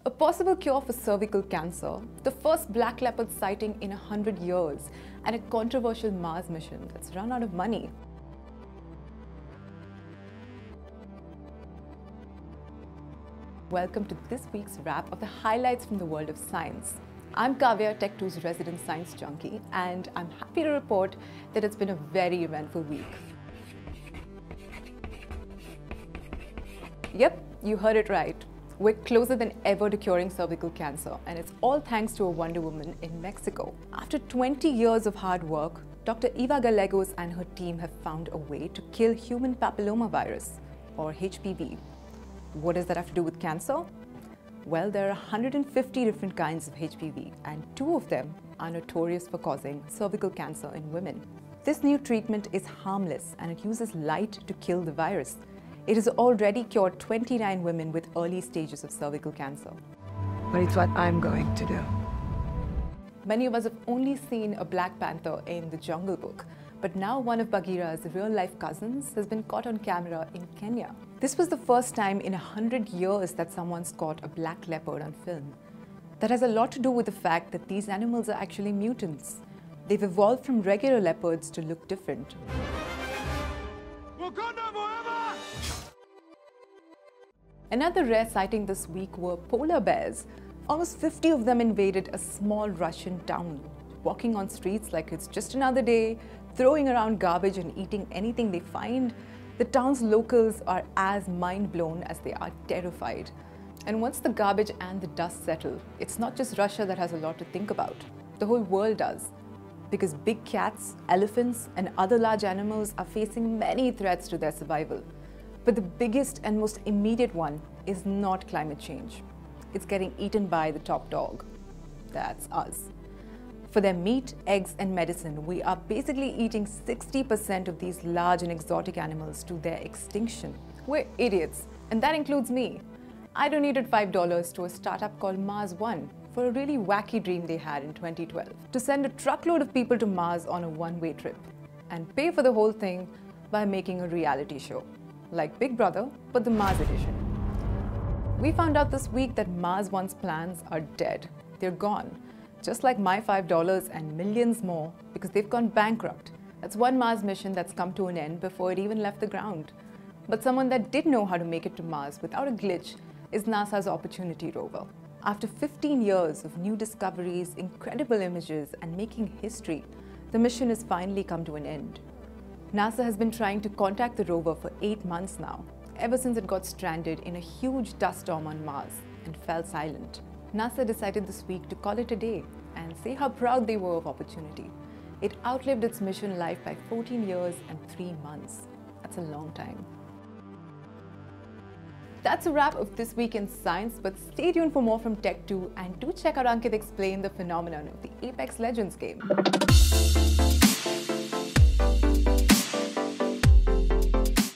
A possible cure for cervical cancer, the first black leopard sighting in 100 years, and a controversial Mars mission that's run out of money. Welcome to this week's wrap of the highlights from the world of science. I'm Kavya, Tech2's resident science junkie, and I'm happy to report that it's been a very eventful week. Yep, you heard it right. We're closer than ever to curing cervical cancer, and it's all thanks to a Wonder Woman in Mexico. After 20 years of hard work, Dr. Eva Gallegos and her team have found a way to kill human papillomavirus, or HPV. What does that have to do with cancer? Well, there are 150 different kinds of HPV, and 2 of them are notorious for causing cervical cancer in women. This new treatment is harmless, and it uses light to kill the virus. It has already cured 29 women with early stages of cervical cancer. But it's what I'm going to do. Many of us have only seen a Black Panther in The Jungle Book, but now one of Bagheera's real-life cousins has been caught on camera in Kenya. This was the first time in 100 years that someone's caught a black leopard on film. That has a lot to do with the fact that these animals are actually mutants. They've evolved from regular leopards to look different. Another rare sighting this week were polar bears. Almost 50 of them invaded a small Russian town, walking on streets like it's just another day, throwing around garbage and eating anything they find. The town's locals are as mind-blown as they are terrified. And once the garbage and the dust settle, it's not just Russia that has a lot to think about. The whole world does. Because big cats, elephants, and other large animals are facing many threats to their survival. But the biggest and most immediate one is not climate change. It's getting eaten by the top dog. That's us. For their meat, eggs, and medicine, we are basically eating 60% of these large and exotic animals to their extinction. We're idiots, and that includes me. I donated $5 to a startup called Mars One for a really wacky dream they had in 2012 to send a truckload of people to Mars on a one-way trip and pay for the whole thing by making a reality show. Like Big Brother, but the Mars edition. We found out this week that Mars One's plans are dead. They're gone. Just like my $5 and millions more, because they've gone bankrupt. That's one Mars mission that's come to an end before it even left the ground. But someone that did know how to make it to Mars without a glitch is NASA's Opportunity rover. After 15 years of new discoveries, incredible images, and making history, the mission has finally come to an end. NASA has been trying to contact the rover for 8 months now, ever since it got stranded in a huge dust storm on Mars and fell silent. NASA decided this week to call it a day and say how proud they were of Opportunity. It outlived its mission life by 14 years and 3 months. That's a long time. That's a wrap of This Week in Science, but stay tuned for more from Tech2 and do check out Ankit explain the phenomenon of the Apex Legends game.